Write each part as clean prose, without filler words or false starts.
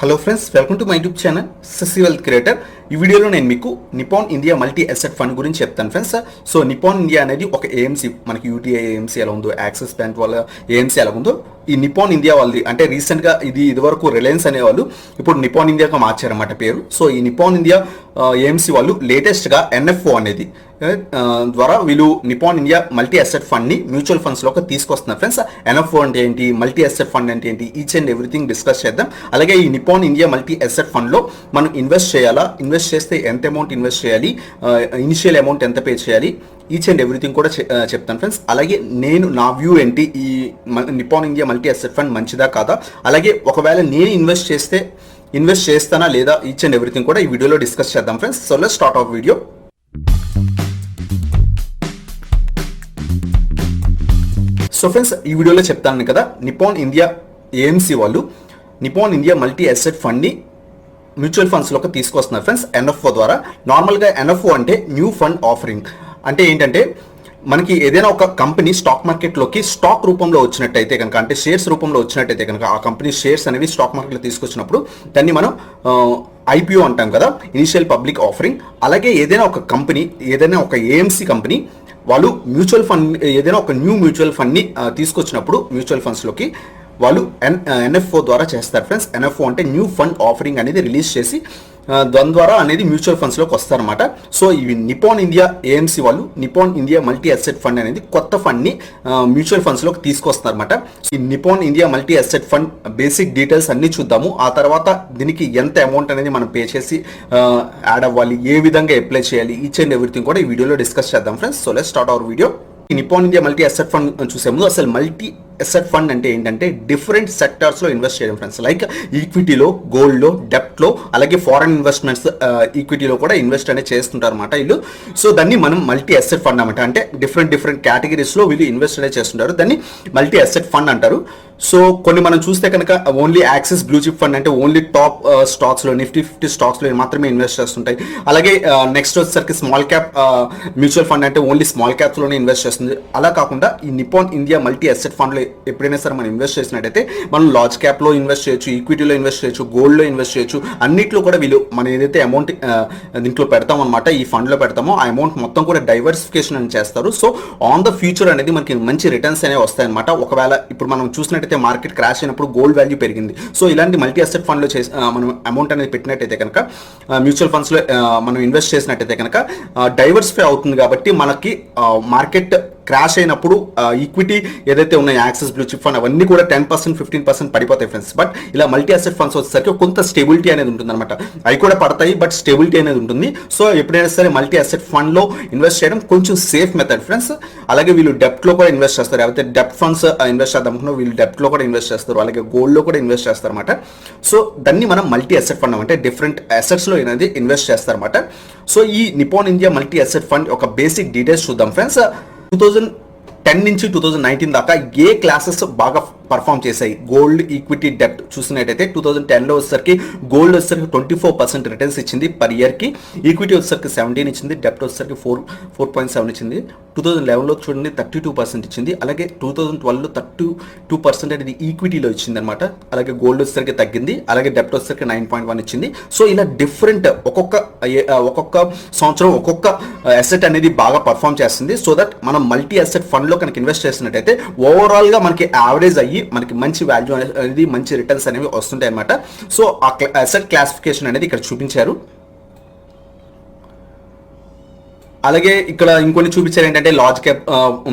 Hello friends, welcome to my YouTube channel Sasi wealth creator. ఈ వీడియోలో నేను మీకు Nippon India multi asset fund గురించి చెప్తాను ఫ్రెండ్స్. సో నిపాన్ ఇండియా అనేది ఒక ఏఎంసీ, మనకి యూటీఐ ఏఎంసీ ఎలా ఉందో, యాక్సిస్ బ్యాంక్ వాళ్ళ ఏఎంసీ ఎలా ఉందో, ఈ నిపాన్ ఇండియా వాళ్ళది అంటే రీసెంట్గా ఇదివరకు రిలయన్స్ అనేవాళ్ళు ఇప్పుడు నిపాన్ ఇండియాగా మార్చారన్నమాట పేరు. సో ఈ నిపాన్ ఇండియా ఏఎంసీ వాళ్ళు లేటెస్ట్గా ఎన్ఎఫ్ఓ అనేది ద్వారా వీళ్ళు నిపాన్ ఇండియా మల్టీ అసెట్ ఫండ్ని మ్యూచువల్ ఫండ్స్లోకి తీసుకొస్తున్నారు ఫ్రెండ్స్. ఎన్ఎఫ్ఓ అంటే ఏంటి, మల్టీ అసెట్ ఫండ్ అంటే ఏంటి, ఈచ్ అండ్ ఎవ్రీథింగ్ డిస్కస్ చేద్దాం. అలాగే ఈ నిపాన్ ఇండియా మల్టీ అసెట్ ఫండ్లో మనం ఇన్వెస్ట్ చేయాలా, ఇన్వెస్ట్ చేస్తే ఎంత అమౌంట్ ఇన్వెస్ట్ చేయాలి, ఇనిషియల్ అమౌంట్ ఎంత పే చేయాలి, ఈచ్ అండ్ ఎవ్రీథింగ్ కూడా చెప్తాను ఫ్రెండ్స్. అలాగే నా వ్యూ ఏంటి, ఈ Nippon India multi asset fund మంచిదా కాదా, అలాగే ఒకవేళ నేను ఇన్వెస్ట్ చేస్తానా లేదా, ఈచ్ అండ్ ఎవ్రీథింగ్ కూడా ఈ వీడియోలో డిస్కస్ చేద్దాం friends. So let's start of video. So friends, ఈ వీడియోలో చెప్తాను కదా, నిపాన్ ఇండియా ఏఎంసీ వాళ్ళు నిపాన్ ఇండియా మల్టీ అసెట్ ఫండ్ని మ్యూచువల్ ఫండ్స్లోకి తీసుకొస్తున్నారు ఫ్రెండ్స్ ఎన్ఎఫ్ఓ ద్వారా. నార్మల్గా ఎన్ఎఫ్ఓ అంటే న్యూ ఫండ్ ఆఫరింగ్. అంటే ఏంటంటే మనకి ఏదైనా ఒక కంపెనీ స్టాక్ మార్కెట్లోకి స్టాక్ రూపంలో వచ్చినట్టయితే కనుక, అంటే షేర్స్ రూపంలో వచ్చినట్టయితే కనుక, ఆ కంపెనీ షేర్స్ అనేవి స్టాక్ మార్కెట్లో తీసుకొచ్చినప్పుడు దాన్ని మనం ఐపీఓ అంటాం కదా, ఇనిషియల్ పబ్లిక్ ఆఫరింగ్. అలాగే ఏదైనా ఒక ఏఎంసీ కంపెనీ వాళ్ళు మ్యూచువల్ ఫండ్, ఏదైనా ఒక న్యూ మ్యూచువల్ ఫండ్ని తీసుకొచ్చినప్పుడు మ్యూచువల్ ఫండ్స్లోకి వాళ్ళు ఎన్ఎఫ్ఓ ద్వారా చేస్తారు ఫ్రెండ్స్. ఎన్ఎఫ్ఓ అంటే న్యూ ఫండ్ ఆఫరింగ్ అనేది రిలీజ్ చేసి దాని ద్వారా అనేది మ్యూచువల్ ఫండ్స్లోకి వస్తారన్నమాట. సో ఇవి నిపాన్ ఇండియా ఏఎంసీ వాళ్ళు Nippon India multi asset fund అనేది కొత్త ఫండ్ని మ్యూచువల్ ఫండ్స్లోకి తీసుకొస్తారన్నమాట. ఈ Nippon India multi asset fund basic details అన్ని చూద్దాము. ఆ తర్వాత దీనికి ఎంత అమౌంట్ అనేది మనం పే చేసి యాడ్ అవ్వాలి, ఏ విధంగా అప్లై చేయాలి, ఈచ్ అండ్ ఎవ్రీథింగ్ కూడా ఈ వీడియోలో డిస్కస్ చేద్దాం friends. So let's start our video. ఈ Nippon India multi asset fund చూసే ముందు అసలు మల్టీ అసెట్ ఫండ్ అంటే ఏంటంటే డిఫరెంట్ సెక్టార్స్లో ఇన్వెస్ట్ చేయడం ఫ్రెండ్స్. లైక్ ఈక్విటీలో, గోల్డ్లో, డెప్ట్లో, అలాగే ఫారెన్ ఇన్వెస్ట్మెంట్స్ ఈక్విటీలో కూడా ఇన్వెస్ట్ అనేది చేస్తుంటారు అన్నమాట వీళ్ళు. సో దాన్ని మనం మల్టీ అసెట్ ఫండ్ అన్నమాట. అంటే డిఫరెంట్ కేటగిరీస్లో వీళ్ళు ఇన్వెస్ట్ అనేది చేస్తుంటారు, దాన్ని మల్టీ అసెట్ ఫండ్ అంటారు. సో కొన్ని మనం చూస్తే కనుక only axis blue chip fund అంటే ఓన్లీ టాప్ స్టాక్స్లో, నిఫ్టీ 50 స్టాక్స్లో మాత్రమే ఇన్వెస్ట్ చేస్తుంటాయి. అలాగే నెక్స్ట్ వచ్చేసరికి స్మాల్ క్యాప్ మ్యూచువల్ ఫండ్ అంటే ఓన్లీ స్మాల్ క్యాప్స్లోనే ఇన్వెస్ట్ చేస్తుంది. అలా కాకుండా ఈ నిపాన్ ఇండియా మల్టీ అసెట్ ఫండ్లో ఎప్పుడైనా సరే మనం ఇన్వెస్ట్ చేసినట్టయితే మనం లార్జ్ క్యాప్లో ఇన్వెస్ట్ చేయొచ్చు, ఈక్విటీలో ఇన్వెస్ట్ చేయొచ్చు, గోల్డ్లో ఇన్వెస్ట్ చేయొచ్చు. అన్నిట్లో కూడా వీళ్ళు మనం ఏదైతే అమౌంట్ దీంట్లో పెడతాం అనమాట, ఈ ఫండ్లో పెడతామో ఆ అమౌంట్ మొత్తం కూడా డైవర్సిఫికేషన్ అని చేస్తారు. సో ఆన్ ద ఫ్యూచర్ అనేది మనకి మంచి రిటర్న్స్ అనేవి వస్తాయి అనమాట. ఒకవేళ ఇప్పుడు మనం చూసినట్టయితే మార్కెట్ క్రాష్ అయినప్పుడు గోల్డ్ వాల్యూ పెరిగింది. సో ఇలాంటి మల్టీ అసెట్ ఫండ్లో మనం అమౌంట్ అనేది పెట్టినట్టయితే కనుక, మ్యూచువల్ ఫండ్స్లో మనం ఇన్వెస్ట్ చేసినట్టయితే కనుక డైవర్సిఫై అవుతుంది. కాబట్టి మనకి మార్కెట్ క్రాష్ అయినప్పుడు ఈక్విటీ ఏదైతే ఉన్నాయో యాక్సిస్ బ్లూ చిప్ ఫండ్ అవన్నీ కూడా 10%, 15% పడిపోతాయి ఫ్రెండ్స్. బట్ ఇలా మల్టీ అసెట్ ఫండ్స్ వచ్చేసరికి కొంత స్టెబిలిటీ అనేది ఉంటుంది అనమాట. అవి కూడా పడతాయి బట్ స్టెబిలిటీ అనేది ఉంటుంది. సో ఎప్పుడైనా సరే మల్టీ అసెట్ ఫండ్లో ఇన్వెస్ట్ చేయడం కొంచెం సేఫ్ మెథడ్ ఫ్రెండ్స్. అలాగే వీళ్ళు డెప్ట్లో కూడా ఇన్వెస్ట్ చేస్తారు. అయితే డెప్ట్ ఫండ్స్ ఇన్వెస్ట్ చేద్దాం అనుకున్నా వీళ్ళు డెప్ట్లో కూడా ఇన్వెస్ట్ చేస్తారు, అలాగే గోల్డ్లో కూడా ఇన్వెస్ట్ చేస్తారు అనమాట. సో దాన్ని మనం మల్టీ అసెట్ ఫండ్ అంటే డిఫరెంట్ అసెట్స్లో అనేది ఇన్వెస్ట్ చేస్తారన్నమాట. సో ఈ Nippon India multi asset fund ఒక బేసిక్ డీటెయిల్స్ చూద్దాం ఫ్రెండ్స్. 2010 నుంచి 2019 దాకా ఏ క్లాసెస్ బాగా పర్ఫామ్ చేశాయి, గోల్డ్, ఈక్విటీ, డెప్ట్ చూసినట్టయితే 2010లో వచ్చేసరికి గోల్డ్ వచ్చేసరికి 24% రిటర్న్స్ ఇచ్చింది పర్ ఇయర్కి, ఈక్విటీ వచ్చేసరికి 17 ఇచ్చింది, డెప్ట్ వచ్చేసరికి 4.7 ఇచ్చింది. 2011లో చూడండి 32% ఇచ్చింది. అలాగే 2012లో 32% అనేది ఈక్విటీలో ఇచ్చింది అనమాట. అలాగే గోల్డ్ వచ్చేసరికి తగ్గింది, అలాగే డెప్ట్ వచ్చేసరికి 9.1 ఇచ్చింది. సో ఇలా డిఫరెంట్ ఒక్కొక్క సంవత్సరం ఒక్కొక్క అసెట్ అనేది బాగా పర్ఫామ్ చేస్తుంది. సో దట్ మనం మల్టీ అసెట్ ఫండ్లో కనుక ఇన్వెస్ట్ చేసినట్టయితే ఓవరాల్గా మనకి యావరేజ్ అయ్యి మనకి మంచి వాల్యూ అనేది, మంచి రిటర్న్స్ అనేవి వస్తుంటాయి అనమాట. సో ఆ అసెట్ క్లాసిఫికేషన్ అనేది ఇక్కడ చూపించారు. అలాగే ఇక్కడ ఇంకొన్ని చూపించారు ఏంటంటే లార్జ్ క్యాప్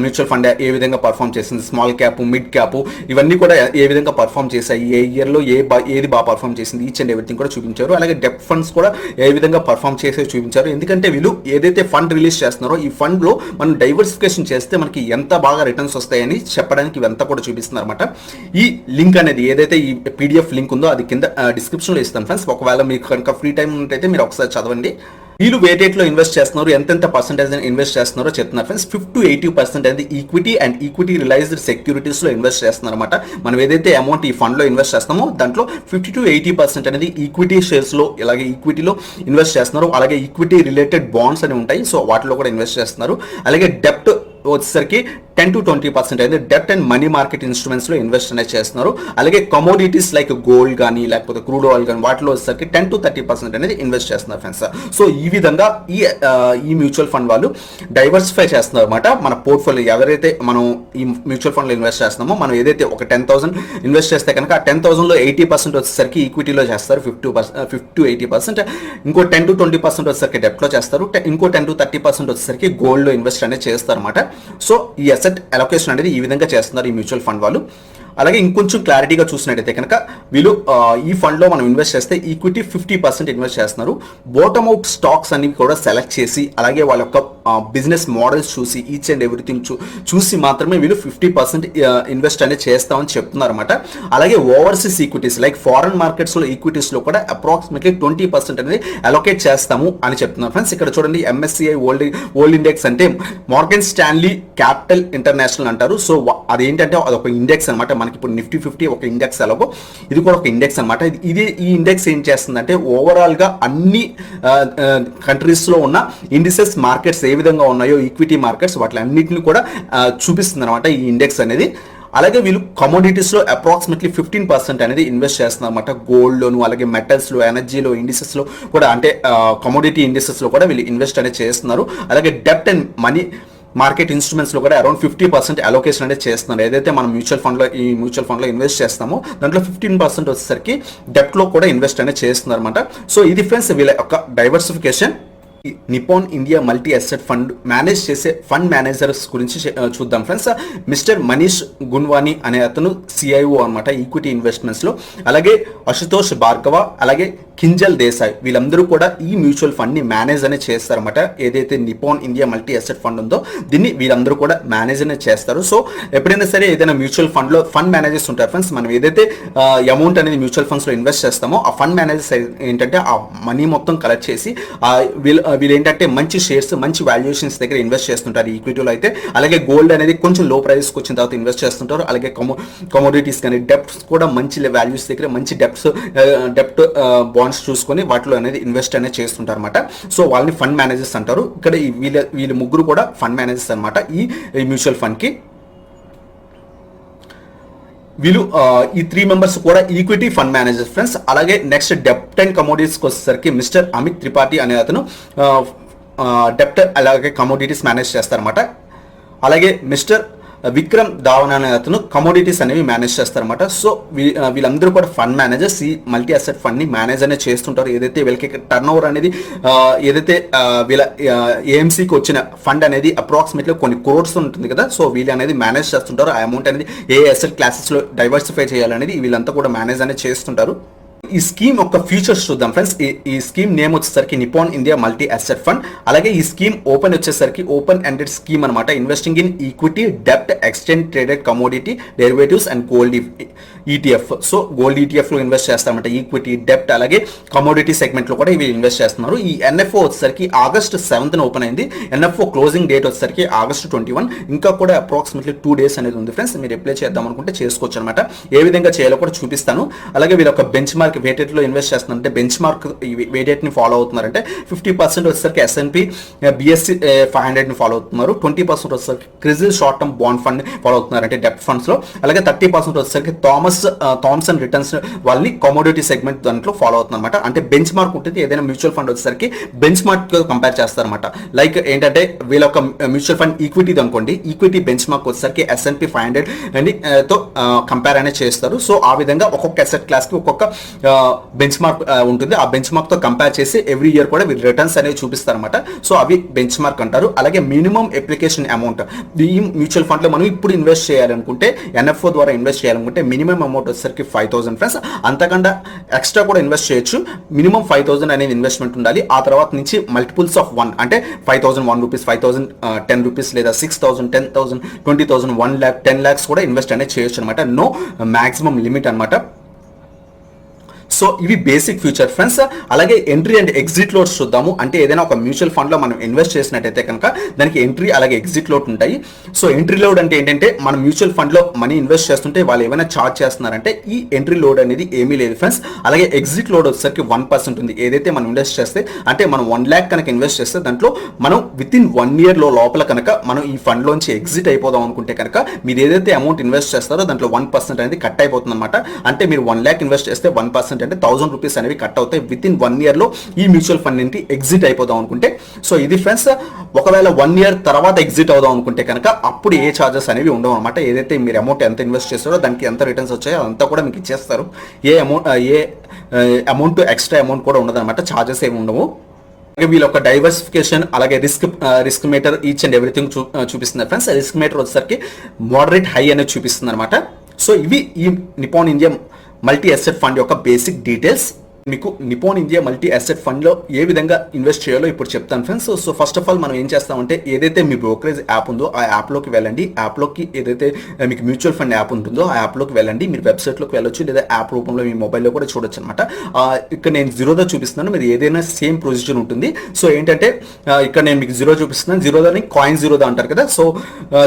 మ్యూచువల్ ఫండ్ ఏ విధంగా పర్ఫామ్ చేసింది, స్మాల్ క్యాప్, మిడ్ క్యాప్ ఇవన్నీ కూడా ఏ విధంగా పర్ఫామ్ చేశాయి, ఏ ఇయర్లో ఏది బాగా పర్ఫామ్ చేసింది, ఈచ్ అండ్ ఎవ్రీథింగ్ కూడా చూపించారు. అలాగే డెప్ట్ ఫండ్స్ కూడా ఏ విధంగా పర్ఫామ్ చేసే చూపించారు. ఎందుకంటే వీళ్ళు ఏదైతే ఫండ్ రిలీజ్ చేస్తున్నారో ఈ ఫండ్లో మనం డైవర్సిఫికేషన్ చేస్తే మనకి ఎంత బాగా రిటర్న్స్ వస్తాయని చెప్పడానికి ఇవంతా కూడా చూపిస్తున్నారు అనమాట. ఈ లింక్ అనేది ఏదైతే ఈ పీడిఎఫ్ లింక్ ఉందో అది కింద డిస్క్రిప్షన్లో ఇస్తాను ఫ్రెండ్స్. ఒకవేళ మీకు కనుక ఫ్రీ టైం ఉంటే మీరు ఒకసారి చదవండి. వీళ్ళు వేటేట్లో ఇన్వెస్ట్ చేస్తున్నారు, ఎంతెంత పర్సెంటేజ్ ఇన్వెస్ట్ చేస్తున్నారో చెప్తున్నారు ఫ్రెండ్స్. 50-80% అనేది ఈక్విటీ అండ్ ఈక్విటీ రిలైజ్డ్ సెక్యూరిటీస్లో ఇన్వెస్ట్ చేస్తున్నారు అనమాట. మనం ఏదైతే అమౌంట్ ఈ ఫండ్లో ఇన్వెస్ట్ చేస్తామో దాంట్లో 50-80% అనేది ఈక్విటీ షేర్స్లో, అలాగే ఈక్విటీలో ఇన్వెస్ట్ చేస్తున్నారు. అలాగే ఈక్విటీ రిలేటెడ్ బాండ్స్ అని ఉంటాయి, సో వాటిలో కూడా ఇన్వెస్ట్ చేస్తున్నారు. అలాగే డెప్ట్ వచ్చేసరికి 10 to 20% అనేది డెప్ట్ అండ్ మనీ మార్కెట్ ఇన్స్ట్రుమెంట్స్ లో ఇన్వెస్ట్ అనేది చేస్తున్నారు. అలాగే కమోడిటీస్ లైక్ గోల్డ్ కానీ లేకపోతే క్రూడ్ ఆయిల్ కానీ వాటిలో వచ్చేసరికి 10 to 30% అనేది ఇన్వెస్ట్ చేస్తున్నారు ఫ్రెండ్స్. సో ఈ విధంగా ఈ మ్యూచువల్ ఫండ్ వాళ్ళు డైవర్సిఫై చేస్తున్నారు అనమాట. మన పోర్ట్ఫోలియో ఎవరైతే మనం ఈ మ్యూచువల్ ఫండ్ లో ఇన్వెస్ట్ చేస్తున్నామో, మనం ఏదైతే ఒక 10,000 ఇన్వెస్ట్ చేస్తే కనుక ఆ 10,000లో 80% వచ్చేసరికి ఈక్విటీలో చేస్తారు, 50 to 80%. ఇంకో 10 to 20% వచ్చేసరికి డెప్ట్ లో చేస్తారు, ఇంకో 10 to 30% వచ్చేసరికి గోల్డ్ లో ఇన్వెస్ట్ అనేది చేస్తారు అనమాట. సో ఈ అసెట్ అలొకేషన్ అనేది ఈ విధంగా చేస్తున్నారు ఈ మ్యూచువల్ ఫండ్ వాళ్ళు. అలాగే ఇంకొంచెం క్లారిటీగా చూసినట్టయితే కనుక వీళ్ళు ఈ ఫండ్లో మనం ఇన్వెస్ట్ చేస్తే ఈక్విటీ 50% ఇన్వెస్ట్ చేస్తున్నారు. బాటమ్ అవుట్ స్టాక్స్ అన్ని కూడా సెలెక్ట్ చేసి అలాగే వాళ్ళ యొక్క బిజినెస్ మోడల్స్ చూసి ఈచ్ అండ్ ఎవ్రీథింగ్ చూసి మాత్రమే వీళ్ళు 50% ఇన్వెస్ట్ అనేది చేస్తామని చెప్తున్నారు అనమాట. అలాగే ఓవర్సీస్ ఈక్విటీస్ లైక్ ఫారెన్ మార్కెట్స్లో ఈక్విటీస్లో కూడా అప్రాక్సిమేట్లీ 20% అనేది అలొకేట్ చేస్తాము అని చెప్తున్నారు ఫ్రెండ్స్. ఇక్కడ చూడండి, ఎంఎస్సిఐ వరల్డ్ ఇండెక్స్ అంటే మార్గన్ స్టాన్లీ క్యాపిటల్ ఇంటర్నేషనల్ అంటారు. సో అదేంటంటే అదొక ఇండెక్స్ అనమాట. మనకి ఇప్పుడు నిఫ్టీ 50 ఒక ఇండెక్స్ అలాగో ఇది కూడా ఒక ఇండెక్స్ అనమాట. ఈ ఇండెక్స్ ఏం చేస్తుందంటే ఓవరాల్ గా అన్ని కంట్రీస్ లో ఉన్న ఇండిసెస్ మార్కెట్స్ ఏ విధంగా ఉన్నాయో ఈక్విటీ మార్కెట్స్ వాటిలన్నింటిని కూడా చూపిస్తుంది అనమాట ఈ ఇండెక్స్ అనేది. అలాగే వీళ్ళు కమోడిటీస్లో అప్రాక్సిమేట్లీ 15% అనేది ఇన్వెస్ట్ చేస్తున్నారు అనమాట. గోల్డ్లోను అలాగే మెటల్స్లో, ఎనర్జీలో, ఇండిసెస్లో కూడా అంటే కమోడిటీ ఇండిసెస్లో కూడా వీళ్ళు ఇన్వెస్ట్ అనేది చేస్తున్నారు. అలాగే డెప్ట్ అండ్ మనీ మార్కెట్ ఇన్స్ట్రుమెంట్స్ లో కూడా అరౌండ్ 50% అలొకేషన్ అనేది చేస్తున్నారు. ఏదైతే మనం మ్యూచువల్ ఫండ్ లో ఇన్వెస్ట్ చేస్తామో దాంట్లో 15% వచ్చేసరికి డెప్ట్ లో కూడా ఇన్వెస్ట్ అనేది చేస్తున్నారు అనమాట. సో ఇది ఫ్రెండ్స్ వీళ్ళ యొక్క diversification. Nippon India multi asset fund manage చేసే ఫండ్ మేనేజర్స్ గురించి చూద్దాం ఫ్రెండ్స్. మిస్టర్ మనీష్ గున్వానీ అనే అతను సిఐఓ అనమాట ఈక్విటీ ఇన్వెస్ట్మెంట్స్ లో. అలాగే అశుతోష్ భార్గవ, అలాగే కింజల్ దేశాయ్ వీళ్ళందరూ కూడా ఈ మ్యూచువల్ ఫండ్ ని మేనేజ్ అనేది చేస్తారన్నమాట. ఏదైతే Nippon India multi asset fund ఉందో దీన్ని వీళ్ళందరూ కూడా మేనేజ్ అనేది చేస్తారు. సో ఎప్పుడైనా సరే ఏదైనా మ్యూచువల్ ఫండ్ లో ఫండ్ మేనేజర్స్ ఉంటారు ఫ్రెండ్స్. మనం ఏదైతే అమౌంట్ అనేది మ్యూచువల్ ఫండ్స్ లో ఇన్వెస్ట్ చేస్తామో ఆ ఫండ్ మేనేజర్స్ ఏంటంటే ఆ మనీ మొత్తం కలెక్ట్ చేసి వీళ్ళు ఏంటంటే మంచి షేర్స్, మంచి వాల్యుయేషన్స్ దగ్గర ఇన్వెస్ట్ చేస్తుంటారు ఈక్విటీలో అయితే. అలాగే గోల్డ్ అనేది కొంచెం లో ప్రైస్కి వచ్చిన తర్వాత ఇన్వెస్ట్ చేస్తుంటారు. అలాగే కమోడిటీస్ కానీ డెప్ట్స్ కూడా మంచి వాల్యూస్ దగ్గర మంచి డెప్ట్ బాండ్స్ చూసుకొని వాటిలో అనేది ఇన్వెస్ట్ అనేది చేస్తుంటారు అనమాట. సో వాళ్ళని ఫండ్ మేనేజర్స్ అంటారు. ఇక్కడ వీళ్ళ ముగ్గురు కూడా ఫండ్ మేనేజర్స్ అనమాట ఈ మ్యూచువల్ ఫండ్ కి. వీళ్ళు ఈ 3 మెంబర్స్ కూడా ఈక్విటీ ఫండ్ మేనేజర్స్ ఫ్రెండ్స్. అలాగే నెక్స్ట్ డెప్ట్ అండ్ కమోడిటీస్కి వచ్చేసరికి మిస్టర్ అమిత్ త్రిపాఠి అనే అతను డెప్ట్ అలాగే కమోడిటీస్ మేనేజ్ చేస్తారన్నమాట. అలాగే మిస్టర్ విక్రమ్ ధావన్ అనే అతను కమోడిటీస్ అనేవి మేనేజ్ చేస్తారన్నమాట. సో వీళ్ళందరూ కూడా ఫండ్ మేనేజర్స్ ఈ మల్టీ అసెట్ ఫండ్ ని మేనేజ్ అనేది చేస్తుంటారు. ఏదైతే వీళ్ళకి టర్న్ ఓవర్ అనేది ఏదైతే వీళ్ళ ఏఎంసీకి వచ్చిన ఫండ్ అనేది అప్రాక్సిమేట్లీ కొన్ని క్రోర్స్ ఉంటుంది కదా. సో వీళ్ళు అనేది మేనేజ్ చేస్తుంటారు. ఆ అమౌంట్ అనేది ఏ అసెట్ క్లాసెస్ లో డైవర్సిఫై చేయాలనేది వీళ్ళంతా కూడా మేనేజ్ అనేది చేస్తుంటారు. ఈ స్కీమ్ యొక్క ఫీచర్స్ చూద్దాం ఫ్రెండ్స్. ఈ స్కీమ్ నేమ్ వచ్చేసరికి Nippon India multi asset fund. అలాగే ఈ స్కీమ్ ఓపెన్ వచ్చేసరికి ఓపెన్ ఎండెడ్ స్కీమ్ అనమాట. ఇన్వెస్టింగ్ ఇన్ ఈక్విటీ, డెప్ట్, exchange traded commodity, derivatives and gold ETF. So gold ETF లో ఇన్వెస్ట్ చేస్తామంట. ఈక్విటీ, డెప్ట్ అలాగే కమోడిటీ సెగ్మెంట్ లో కూడా ఇవి ఇన్వెస్ట్ చేస్తున్నారు. ఈ ఎన్ఎఫ్ఓ వచ్చేసరికి August 7th ఓపెన్ అయింది. ఎన్ఎఫ్ఓ క్లోజింగ్ డేట్ వచ్చేసరికి August 21. ఇంకా కూడా అప్రాక్సిమేట్లీ 2 days అనేది ఉంది ఫ్రెండ్స్. మీరు అప్లై చేద్దాం అనుకుంటే చేసుకోవచ్చు అనమాట. ఏ విధంగా చేయాలో కూడా చూపిస్తాను. అలాగే వీళ్ళ ఒక బెంచ్ మార్క్ వెయిటెడ్ లో ఇన్వెస్ట్ చేస్తున్నారంటే బెంచ్ మార్క్ వెయిటెడ్ ని ఫాలో అవుతున్నారంటే 50% వచ్చేసరికి S&P BSE 500 ని ఫాలో అవుతున్నారు. 20% వచ్చేసరికి CRISIL short term bond fund follow అవుతున్నారంటే డెప్ట్ ఫండ్స్ లో. అలాగే 30% వచ్చేసరికి థామ్సన్ రిటర్న్స్ వాళ్ళని కమోడిటీ సెగ్మెంట్ దాంట్లో ఫాలో అవుతున్నారు. అంటే బెంచ్ మార్క్ ఉంటుంది. ఏదైనా మ్యూచువల్ ఫండ్ వచ్చేసరికి బెంచ్ మార్క్ కంపేర్ చేస్తారన్నమాట. లైక్ ఏంటంటే వీళ్ళ ఒక మ్యూచువల్ ఫండ్ ఈక్విటీ అనుకోండి, ఈక్విటీ బెంచ్ మార్క్ వచ్చేసరికి S&P 500 అని తో కంపేర్ అనేది చేస్తారు. సో ఆ విధంగా ఒక్కొక్క అసెట్ క్లాస్ కి ఒక్కొక్క బెంచ్ మార్క్ ఉంటుంది. ఆ బెంచ్ మార్క్ తో కంపేర్ చేసి ఎవ్రీ ఇయర్ కూడా వీళ్ళు రిటర్న్స్ అనేవి చూపిస్తారన్నమాట. సో అవి బెంచ్ మార్క్ అంటారు. అలాగే మినిమం అప్లికేషన్ అమౌంట్ ఈ మ్యూచువల్ ఫండ్ లో మనం ఇప్పుడు ఇన్వెస్ట్ చేయాలనుకుంటే ఎన్ఎఫ్ఓ ద్వారా ఇన్వెస్ట్ చేయాలనుకుంటే మినిమం అమౌంట్ వచ్చేసరికి 5,000 ఫ్రెండ్స్. అంతకన్నా ఎక్స్ట్రా కూడా ఇన్వెస్ట్ చేయొచ్చు. మినిమం 5,000 అనేది ఇన్వెస్ట్మెంట్ ఉండాలి. ఆ తర్వాత నుంచి మల్టిపుల్స్ ఆఫ్ 1 అంటే 5,000 1 రూపీస్, 5,000 10 రూపీస్ లేదా 6,000 10,000 20,000 1 lakh 10 lakhs కూడా ఇన్వెస్ట్ అనేది చేయొచ్చు అనమాట. నో మాక్సిమం లిమిట్ అనమాట. సో ఇవి బేసిక్ ఫ్యూచర్ ఫ్రెండ్స్. అలాగే ఎంట్రీ అండ్ ఎగ్జిట్ లోడ్స్ చూద్దాము. అంటే ఏదైనా ఒక మ్యూచువల్ ఫండ్ లో మనం ఇన్వెస్ట్ చేసినట్టయితే కనుక దానికి ఎంట్రీ అలాగే ఎగ్జిట్ లోడ్ ఉంటాయి. సో ఎంట్రీ లోడ్ అంటే ఏంటంటే మనం మ్యూచువల్ ఫండ్ లో మనీ ఇన్వెస్ట్ చేస్తుంటే వాళ్ళు ఏమైనా చార్జ్ చేస్తున్నారంటే ఈ ఎంట్రీ లోడ్ అనేది ఏమీ లేదు ఫ్రెండ్స్. అలాగే ఎగ్జిట్ లోడ్ వచ్చేసరికి 1% ఉంది. ఏదైతే మనం ఇన్వెస్ట్ చేస్తే అంటే మనం 1 lakh కనుక ఇన్వెస్ట్ చేస్తే దాంట్లో మనం విత్ ఇన్ 1 year లోపల కనుక మనం ఈ ఫండ్ లోంచి ఎగ్జిట్ అయిపోదాం అనుకుంటే కనుక మీరు ఏదైతే అమౌంట్ ఇన్వెస్ట్ చేస్తారో దాంట్లో 1% అనేది కట్ అయిపోతుంది అనమాట. అంటే మీరు 1 lakh ఇన్వెస్ట్ చేస్తే 1% అంటే 1000 రూపీస్ అనేవి కట్ అవుతాయి విత్ ఇన్ 1 year లో ఈ మ్యూచువల్ ఫండ్ నుండి ఎగ్జిట్ అయిపోదాం అనుకుంటే. సో ఇది ఫ్రెండ్స్. ఒకవేళ 1 year తర్వాత ఎగ్జిట్ అవుదాం అనుకుంటే కనుక అప్పుడు ఏ చార్జెస్ అనేవి ఉండవు అనమాట. ఏదైతే మీరు అమౌంట్ ఎంత ఇన్వెస్ట్ చేస్తారో దానికి ఎంత రిటర్న్స్ వచ్చాయో అదంతా కూడా మీకు ఇచ్చేస్తారు. ఏ అమౌంట్ ఎక్స్ట్రా అమౌంట్ కూడా ఉండదు అనమాట. చార్జెస్ ఏమి ఉండవు. వీళ్ళ ఒక డైవర్సిఫికేషన్ అలాగే risk metre each and everything చూపిస్తున్నారు ఫ్రెండ్స్. రిస్క్ మీటర్ వచ్చేసరికి మోడరేట్ హై అనేది చూపిస్తుంది అనమాట. సో ఇవి ఈ Nippon India multi asset fund యొక్క బేసిక్ డీటెయిల్స్. మీకు Nippon India multi asset fund లో ఏ విధంగా ఇన్వెస్ట్ చేయాలో ఇప్పుడు చెప్తాను friends. So first of all మనం ఏం చేస్తామంటే ఏదైతే మీ బ్రోకరేజ్ యాప్ ఉందో ఆ యాప్లోకి వెళ్ళండి. యాప్లోకి ఏదైతే మీకు మ్యూచువల్ ఫండ్ యాప్ ఉంటుందో ఆ యాప్లోకి వెళ్ళండి. మీరు వెబ్సైట్లోకి వెళ్ళొచ్చు లేదా యాప్ రూపంలో మీ మొబైల్లో కూడా చూడొచ్చు అనమాట. ఇక్కడ నేను జీరోదా చూపిస్తున్నాను. మీరు ఏదైనా సేమ్ ప్రొసీజర్ ఉంటుంది. సో ఏంటంటే ఇక్కడ నేను మీకు జీరో చూపిస్తున్నాను. జీరోదాని కాయిన్ జీరోదా అంటారు కదా. సో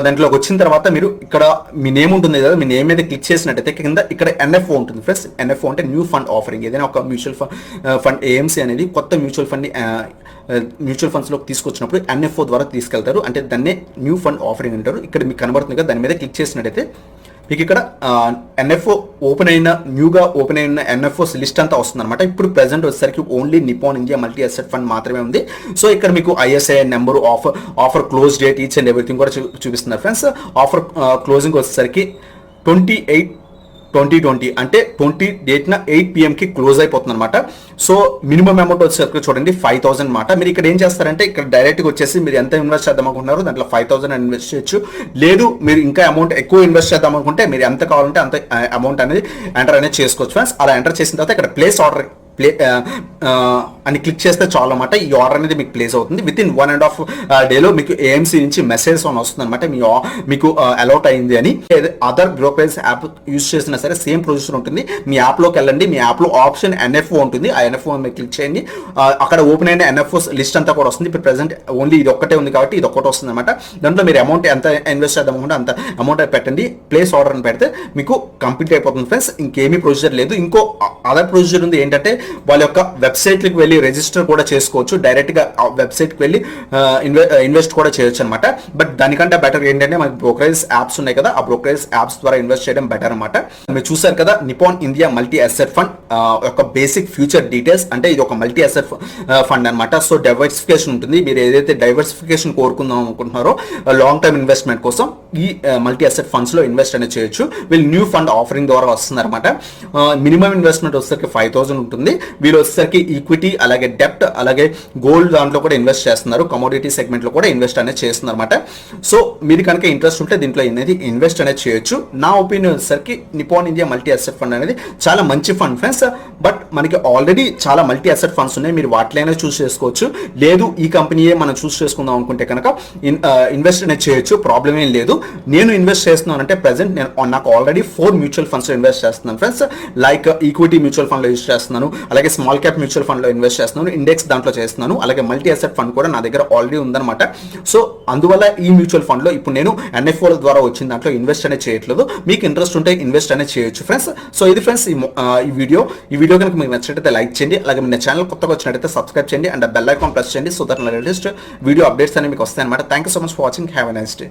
దాంట్లోకి వచ్చిన తర్వాత మీరు ఇక్కడ మీ నేమ్ ఉంటుంది కదా, మీ నేమ్ మీద క్లిక్ చేసినట్టయితే కింద ఇక్కడ ఎన్ఎఫ్ఓ ఉంటుంది ఫ్రెండ్స్. ఎన్ఎఫ్ఓ అంటే న్యూ ఫండ్ ఆఫరింగ్. ఏదైనా ఒక మ్యూచువల్ ఫండ్ ఏఎంసీ అనేది కొత్త మ్యూచువల్ ఫండ్స్లోకి తీసుకొచ్చినప్పుడు ఎన్ఎఫ్ఓ ద్వారా తీసుకెళ్తారు. అంటే దాన్నే న్యూ ఫండ్ ఆఫరింగ్ అంటారు. ఇక్కడ మీకు కనబడుతుంది కదా, దాని మీద క్లిక్ చేసినట్టయితే మీకు ఇక్కడ ఎన్ఎఫ్ఓ న్యూగా ఓపెన్ అయిన ఎన్ఎఫ్ఓస్ లిస్ట్ అంతా వస్తుంది అనమాట. ఇప్పుడు ప్రెసెంట్ వచ్చేసరికి only Nippon India multi asset fund మాత్రమే ఉంది. సో ఇక్కడ మీకు ISI number, offer close date each and everything కూడా చూపిస్తున్నారు ఫ్రెండ్స్. ఆఫర్ క్లోజింగ్ వచ్చేసరికి 28/20 అంటే 20 డేట్న 8 PM క్లోజ్ అయిపోతుంది అనమాట. సో మినిమం అమౌంట్ వచ్చేసరికి చూడండి 5000 అనమాట. మీరు ఇక్కడ ఏం చేస్తారంటే ఇక్కడ డైరెక్ట్గా వచ్చేసి మీరు ఎంత ఇన్వెస్ట్ చేద్దాం అనుకుంటున్నారో దాంట్లో 5000 ఇన్వెస్ట్ చేయొచ్చు. లేదు మీరు ఇంకా అమౌంట్ ఎక్కువ ఇన్వెస్ట్ చేద్దాం అనుకుంటే మీరు ఎంత కావాలంటే అంత అమౌంట్ అనేది ఎంటర్ అనేది చేసుకోవచ్చు ఫ్రెండ్స్. అలా ఎంటర్ చేసిన తర్వాత ఇక్కడ ప్లేస్ ఆర్డర్ అని క్లిక్ చేస్తే చాలు అనమాట. ఈ ఆర్డర్ అనేది మీకు ప్లేస్ అవుతుంది. విత్ ఇన్ 1.5 డేలో మీకు ఏఎంసీ నుంచి మెసేజ్ ఆన్ వస్తుంది అనమాట మీకు అలౌట్ అయింది అని. అదర్ బ్రోకరేజ్ యాప్ యూజ్ చేసినా సరే సేమ్ ప్రొసీజర్ ఉంటుంది. మీ యాప్లోకి వెళ్ళండి. మీ యాప్లో ఆప్షన్ ఎన్ఎఫ్ఓ ఉంటుంది. ఆ ఎన్ఎఫ్ఓ మీరు క్లిక్ చేయండి. అక్కడ ఓపెన్ అయిన ఎన్ఎఫ్ఓస్ లిస్ట్ అంతా కూడా వస్తుంది. ఇప్పుడు ప్రెసెంట్ ఓన్లీ ఇది ఒక్కటే ఉంది కాబట్టి ఇది ఒక్కటే వస్తుంది అనమాట. దాంట్లో మీరు అమౌంట్ ఎంత ఇన్వెస్ట్ చేద్దాం అనుకుంటే అంత అమౌంట్ పెట్టండి. ప్లేస్ ఆర్డర్ అని పెడితే మీకు కంప్లీట్ అయిపోతుంది ఫ్రెండ్స్. ఇంకేమీ ప్రొసీజర్ లేదు. ఇంకో అదర్ ప్రొసీజర్ ఉంది. ఏంటంటే వాళ్ళ యొక్క వెబ్సైట్కి వెళ్ళి రిజిస్టర్ కూడా చేసుకోవచ్చు. డైరెక్ట్గా వెబ్సైట్కి వెళ్ళి ఇన్వెస్ట్ కూడా చేయొచ్చు అనమాట. బట్ దానికంటే బెటర్ ఏంటంటే మనకి బ్రోకరేజ్ యాప్స్ ఉన్నాయి కదా, ఆ బ్రోకరేజ్ యాప్స్ ద్వారా ఇన్వెస్ట్ చేయడం బెటర్ అనమాట. మీరు చూసారు కదా Nippon India multi asset fund యొక్క బేసిక్ ఫ్యూచర్ డీటెయిల్స్. అంటే ఇది ఒక మల్టీ అసెట్ ఫండ్ అనమాట. సో డైవర్సిఫికేషన్ ఉంటుంది. మీరు ఏదైతే డైవర్సిఫికేషన్ కోరుకుందాం అనుకుంటున్నారో లాంగ్ టర్మ్ ఇన్వెస్ట్మెంట్ కోసం ఈ మల్టీ అసెట్ ఫండ్స్ లో ఇన్వెస్ట్ అనేది చేయొచ్చు. వీళ్ళు న్యూ ఫండ్ ఆఫరింగ్ ద్వారా వస్తుంది అనమాట. మినిమం ఇన్వెస్ట్మెంట్ వచ్చేసరికి 5000 ఉంటుంది. వీళ్ళు వచ్చేసరికి ఈక్విటీ అలాగే డెప్ట్ అలాగే గోల్డ్ దాంట్లో కూడా ఇన్వెస్ట్ చేస్తున్నారు. కమోడిటీ సెగ్మెంట్ లో కూడా ఇన్వెస్ట్ అనేది చేస్తున్నారు అనమాట. సో మీరు కనుక ఇంట్రెస్ట్ ఉంటే దీంట్లో అనేది ఇన్వెస్ట్ అనేది చేయొచ్చు. నా ఒపీనియన్ వచ్చేసరికి Nippon India multi asset fund అనేది చాలా మంచి ఫండ్ ఫ్రెండ్స్. బట్ మనకి ఆల్రెడీ చాలా మల్టీ అసెట్ ఫండ్స్ ఉన్నాయి. మీరు వాటిలోనే చూస్ చేసుకోవచ్చు. లేదు ఈ కంపెనీయే మనం చూస్ చేసుకుందాం అనుకుంటే కనుక ఇన్వెస్ట్ అనేది చేయొచ్చు. ప్రాబ్లం ఏం లేదు. నేను ఇన్వెస్ట్ చేస్తున్నానంటే ప్రెసెంట్ నాకు ఆల్రెడీ 4 మ్యూచువల్ ఫండ్స్ లో ఇన్వెస్ట్ చేస్తున్నాను friends. Like equity mutual fund లో యూస్ చేస్తున్నాను, అలాగే స్మాల్ క్యాప్ మ్యూచువల్ ఫండ్ లో ఇన్వెస్ట్ చేస్తున్నాను, ఇండెక్స్ దాంట్లో చేస్తున్నాను, అలాగే మల్టీ అసెట్ ఫండ్ కూడా నా దగ్గర ఆల్రెడీ ఉందన్నమాట. సో అందువల్ల ఈ మ్యూచువల్ ఫండ్ లో ఇప్పుడు నేను ఎన్ఎఫ్ఓ ద్వారా వచ్చిన దాంట్లో ఇన్వెస్ట్ అనేది చేయట్లేదు. మీకు ఇంట్రెస్ట్ ఉంటే ఇన్వెస్ట్ అనేది చేయొచ్చు ఫ్రెండ్స్. సో ఇది ఫ్రెండ్స్ ఈ వీడియో కనుక మీకు నచ్చినట్లయితే లైక్ చేయండి. అలాగే మీ ఛానల్ కొత్తగా వచ్చినట్లయితే సబ్స్క్రైబ్ చేయండి అండ్ బెల్ ఐకాన్ ప్రెస్ చేయండి. So that latest video updates అనేవి మీకు వస్తాయి అనమాట. Thank you so much for watching. Have a nice day.